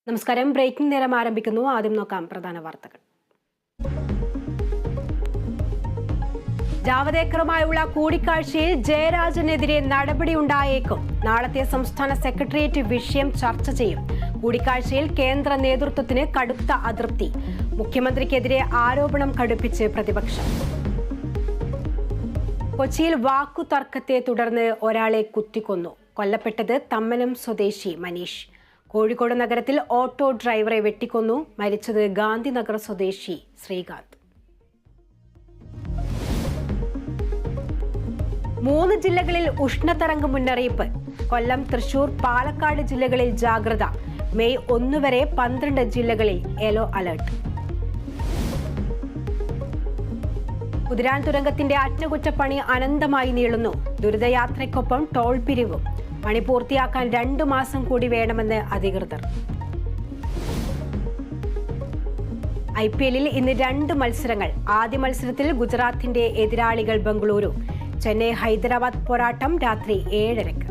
നമസ്കാരം. ബ്രേക്കിംഗ് നേരം ആരംഭിക്കുന്നു. ആദ്യം നോക്കാം പ്രധാന വാർത്തകൾ. ജാവദേക്കറുമായുള്ള കൂടിക്കാഴ്ചയിൽ ജയരാജനെതിരെ നടപടിയുണ്ടായേക്കും. നാളത്തെ സംസ്ഥാന സെക്രട്ടേറിയറ്റ് വിഷയം ചർച്ച ചെയ്യും. കൂടിക്കാഴ്ചയിൽ കേന്ദ്ര നേതൃത്വത്തിന് കടുത്ത അതൃപ്തി. മുഖ്യമന്ത്രിക്കെതിരെ ആരോപണം കടുപ്പിച്ച് പ്രതിപക്ഷം. കൊച്ചിയിൽ വാക്കുതർക്കത്തെ തുടർന്ന് ഒരാളെ കുത്തിക്കൊന്നു. കൊല്ലപ്പെട്ടത് തമ്മനം സ്വദേശി മനീഷ്. കോഴിക്കോട് നഗരത്തിൽ ഓട്ടോ ഡ്രൈവറെ വെട്ടിക്കൊന്നു. മരിച്ചത് ഗാന്ധിനഗർ സ്വദേശി ശ്രീകാന്ത്. 3 ജില്ലകളിൽ ഉഷ്ണതരംഗ മുന്നറിയിപ്പ്. കൊല്ലം, തൃശൂർ, പാലക്കാട് ജില്ലകളിൽ ജാഗ്രത. മെയ് 1 വരെ 12 ജില്ലകളിൽ യെല്ലോ അലർട്ട്. കുതിരാൻ തുരങ്കത്തിന്റെ അറ്റകുറ്റപ്പണി അനന്തമായി നീളുന്നു. ദുരിതയാത്രയ്ക്കൊപ്പം ടോൾ പിരിവും. പണി പൂർത്തിയാക്കാൻ 2 മാസം കൂടി വേണമെന്ന് അധികൃതർ. IPL-ൽ ഇന്ന് 2 മത്സരങ്ങൾ. ആദ്യ മത്സരത്തിൽ ഗുജറാത്തിന്റെ എതിരാളികൾ ബംഗളൂരു. ചെന്നൈ ഹൈദരാബാദ് പോരാട്ടം രാത്രി 7:30.